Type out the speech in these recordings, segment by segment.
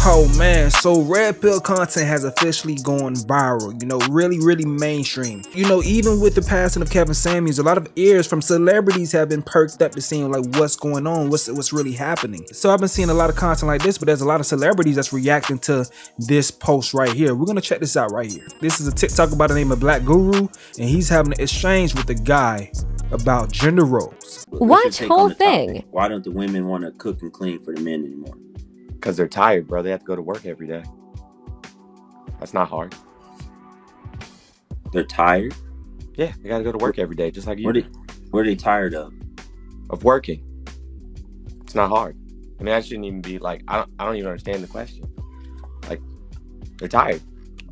Oh man, so red pill content has officially gone viral, really mainstream. Even with the passing of Kevin Samuels, a lot of ears from celebrities have been perked up to seeing like what's going on, what's really happening. So I've been seeing a lot of content like this, but there's a lot of celebrities that's reacting to this post right here. We're gonna check this out right here. This is a TikToker by the name of Black Guru, and he's having an exchange with a guy about gender roles. What whole thing? Why don't the women want to cook and clean for the men anymore? Because they're tired, bro. They have to go to work every day. That's not hard. They're tired? Yeah, they got to go to work every day, just like you. What are they tired of? Of working. It's not hard. I mean, that shouldn't even be like, I don't even understand the question. Like, they're tired.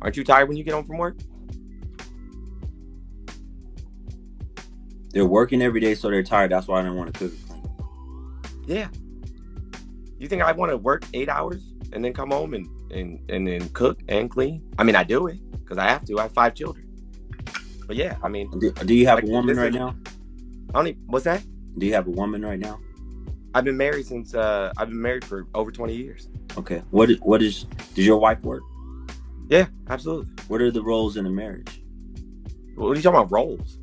Aren't you tired when you get home from work? They're working every day, so they're tired. That's why I don't want to cook and clean. Yeah. You think I want to work 8 hours and then come home and then cook and clean? I mean, I do it because I have to. I have 5 children. But yeah, I mean, do you have a woman right now? What's that? Do you have a woman right now? I've been married since I've been married for over 20 years. Okay. Does your wife work? Yeah, absolutely. What are the roles in a marriage? What are you talking about, roles?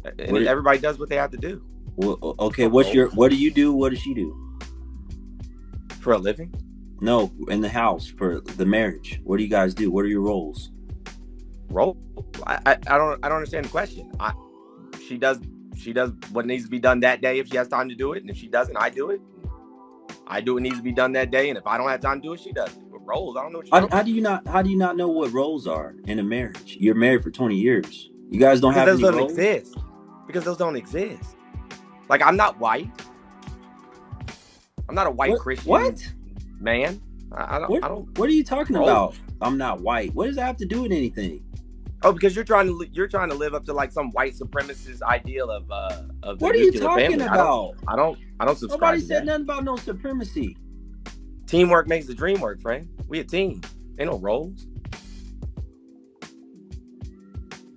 And everybody does what they have to do. Well, okay. What do you do? What does she do? For a living? No, in the house for the marriage. What do you guys do? What are your roles? Role? I don't understand the question. She does what needs to be done that day if she has time to do it, and if she doesn't, I do it. I do what needs to be done that day, and if I don't have time to do it, she does it. But roles, I don't know what you're How do you not know what roles are in a marriage? You're married for 20 years. You guys don't have any roles? Those don't exist. Because those don't exist. Like, I'm not white. I'm not a white Christian man. I don't. What are you talking about? I'm not white. What does that have to do with anything? Oh, because you're trying to live up to like some white supremacist ideal of the what are you talking family. about? I don't subscribe. Nobody to said that. nothing about no supremacy. Teamwork makes the dream work, friend. We a team. Ain't no roles.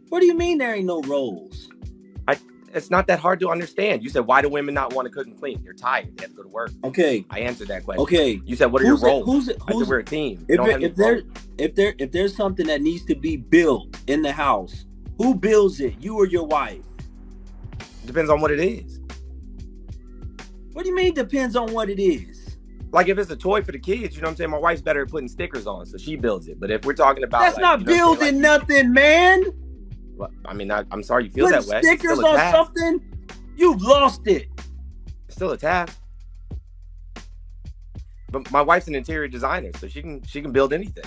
What do you mean there ain't no roles? It's not that hard to understand. You said, why do women not want to cook and clean? They're tired. They have to go to work. Okay. I answered that question. Okay. You said, what are your roles? I said, we're a team. If there's something that needs to be built in the house, who builds it? You or your wife? Depends on what it is. What do you mean depends on what it is? Like if it's a toy for the kids, you know what I'm saying? My wife's better at putting stickers on, so she builds it. But if we're talking about that's not building nothing, man. Well, I mean, I'm sorry you feel that way. Stickers on something? You've lost it. It's still a task. But my wife's an interior designer, so she can build anything.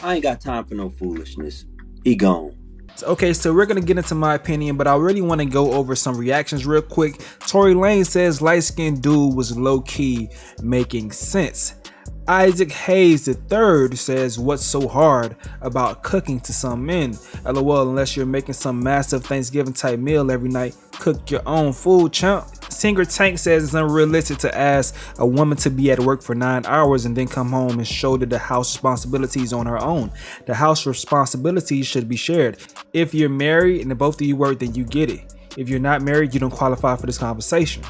I ain't got time for no foolishness. He gone. Okay, so we're gonna get into my opinion, but I really want to go over some reactions real quick. Tory Lane says light-skinned dude was low-key making sense. Isaac Hayes III says, what's so hard about cooking to some men? LOL, unless you're making some massive Thanksgiving type meal every night, cook your own food, champ. Singer Tank says it's unrealistic to ask a woman to be at work for 9 hours and then come home and shoulder the house responsibilities on her own. The house responsibilities should be shared. If you're married and both of you work, then you get it. If you're not married, you don't qualify for this conversation.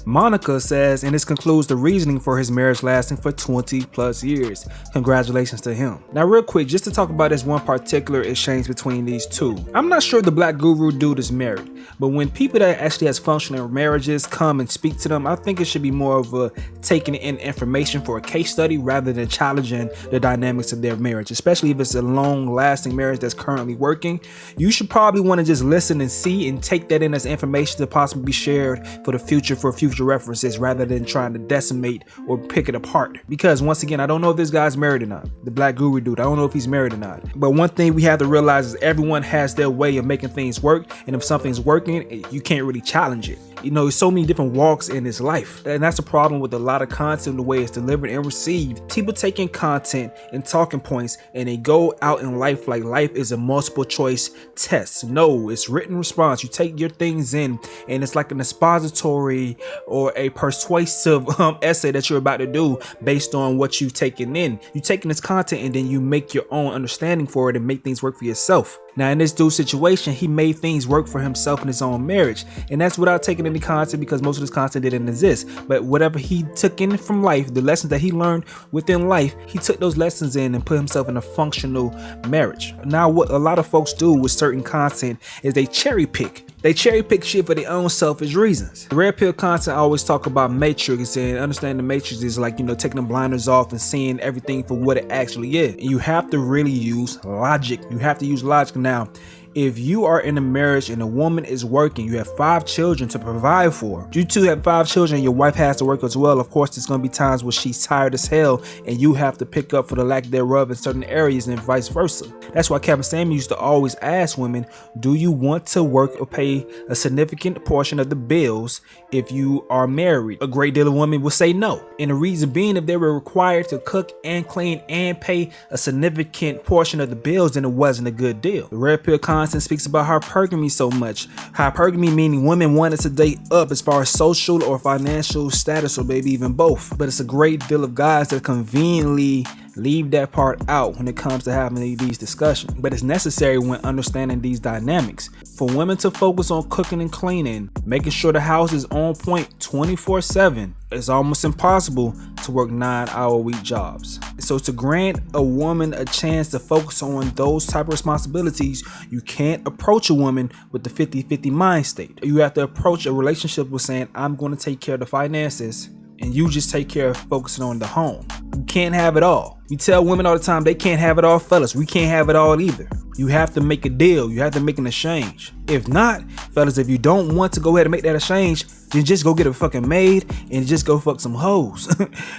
Monica says, and this concludes the reasoning for his marriage lasting for 20 plus years. Congratulations to him. Now real quick, just to talk about this one particular exchange between these two. I'm not sure the Black Guru dude is married, but when people that actually has functioning marriages come and speak to them, I think it should be more of a taking in information for a case study rather than challenging the dynamics of their marriage, especially if it's a long lasting marriage that's currently working. You should probably want to just listen and see and take that in as information to possibly be shared for future references rather than trying to decimate or pick it apart. Because once again, I don't know if this guy's married or not. The Black Guru dude, I don't know if he's married or not. But one thing we have to realize is everyone has their way of making things work, and if something's working, you can't really challenge it. There's so many different walks in his life, and that's a problem with a lot of content, the way it's delivered and received. People taking content and talking points and they go out in life like life is a multiple choice test. No, it's written response. You take your things in and it's like an expository or a persuasive essay that you're about to do based on what you've taken in. You taking this content and then you make your own understanding for it and make things work for yourself. Now in this dude's situation, he made things work for himself in his own marriage, and that's without taking any content, because most of this content didn't exist. But whatever he took in from life, the lessons that he learned within life, he took those lessons in and put himself in a functional marriage. Now what a lot of folks do with certain content is they cherry pick. They cherry pick shit for their own selfish reasons. The red pill content always talk about matrix, and understanding the matrix is like, taking the blinders off and seeing everything for what it actually is. And you have to really use logic. You have to use logic. Now, if you are in a marriage and a woman is working, you have 5 children to provide for. You two have 5 children and your wife has to work as well. Of course, there's going to be times where she's tired as hell and you have to pick up for the lack thereof in certain areas, and vice versa. That's why Kevin Samuels used to always ask women, do you want to work or pay a significant portion of the bills if you are married? A great deal of women will say no. And the reason being, if they were required to cook and clean and pay a significant portion of the bills, then it wasn't a good deal. The red pill content speaks about hypergamy so much. Hypergamy meaning women wanted to date up as far as social or financial status, or maybe even both. But it's a great deal of guys that conveniently leave that part out when it comes to having these discussions. But it's necessary when understanding these dynamics. For women to focus on cooking and cleaning, making sure the house is on point 24/7, it's almost impossible to work 9-hour-a-week jobs. So to grant a woman a chance to focus on those type of responsibilities, you can't approach a woman with the 50-50 mind state. You have to approach a relationship with saying, I'm going to take care of the finances and you just take care of focusing on the home. You can't have it all. We tell women all the time they can't have it all. Fellas, we can't have it all either. You have to make a deal. You have to make an exchange. If not, fellas, if you don't want to go ahead and make that exchange, then just go get a fucking maid and just go fuck some hoes.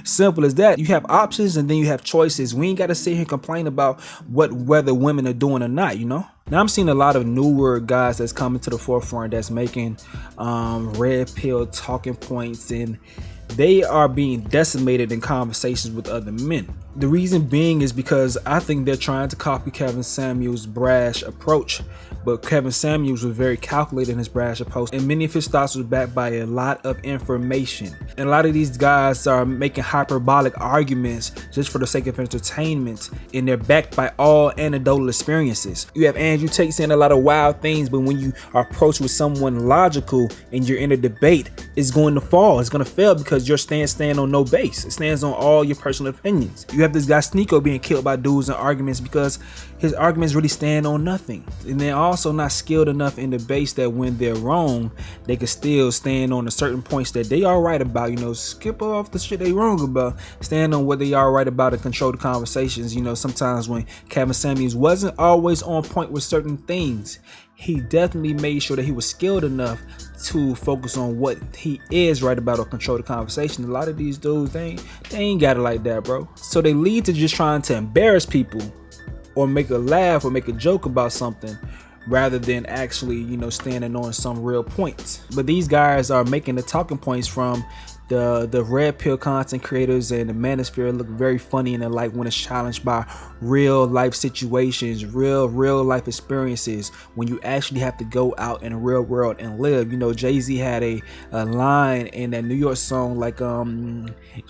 Simple as that. You have options and then you have choices. We ain't got to sit here and complain about whether women are doing or not, Now I'm seeing a lot of newer guys that's coming to the forefront that's making red pill talking points, and they are being decimated in conversations with other men. The reason being is because I think they're trying to copy Kevin Samuels' brash approach, but Kevin Samuels was very calculated in his brash approach, and many of his thoughts was backed by a lot of information. And a lot of these guys are making hyperbolic arguments just for the sake of entertainment, and they're backed by all anecdotal experiences. You have Andrew Tate saying a lot of wild things, but when you are approached with someone logical and you're in a debate, it's going to fall. It's going to fail because your stance stands on no base. It stands on all your personal opinions. You have this guy Sneeko being killed by dudes in arguments because his arguments really stand on nothing. And they're also not skilled enough in the base that when they're wrong, they can still stand on the certain points that they are right about. Skip off the shit they wrong about. Stand on what they are right about and control the conversations. Sometimes when Kevin Samuels wasn't always on point with certain things, he definitely made sure that he was skilled enough to focus on what he is right about or control the conversation. A lot of these dudes, they ain't got it like that, bro. So they lead to just trying to embarrass people or make a laugh or make a joke about something rather than actually, standing on some real points. But these guys are making the talking points from the red pill content creators and the manosphere look very funny in the light when it's challenged by real life situations, real life experiences, when you actually have to go out in the real world and live. Jay-Z had a line in that New York song like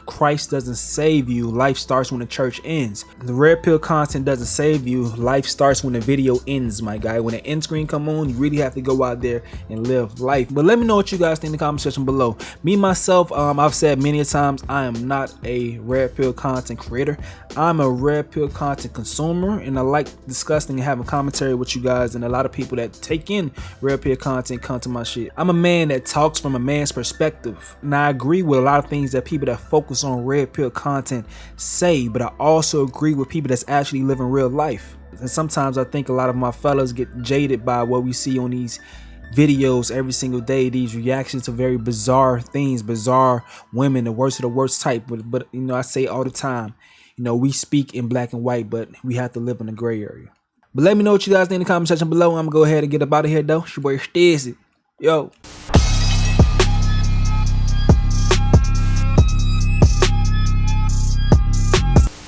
Christ doesn't save you, life starts when the church ends. The red pill content doesn't save you, life starts when the video ends, my guy. When the end screen come on, you really have to go out there and live life. But let me know what you guys think in the comment section below. Me myself, I've said many times, I am not a red pill content creator. I'm a red pill content consumer, and I like discussing and having commentary with you guys. And a lot of people that take in red pill content come to my shit. I'm a man that talks from a man's perspective, and I agree with a lot of things that people that focus on red pill content say, but I also agree with people that's actually living real life. And sometimes I think a lot of my fellas get jaded by what we see on these videos every single day, these reactions to very bizarre things, bizarre women, the worst of the worst type. But I say all the time, we speak in black and white, but we have to live in the gray area. But let me know what you guys think in the comment section below. I'm gonna go ahead and get up out of here though. It's your boy YeaImStacie. Yo.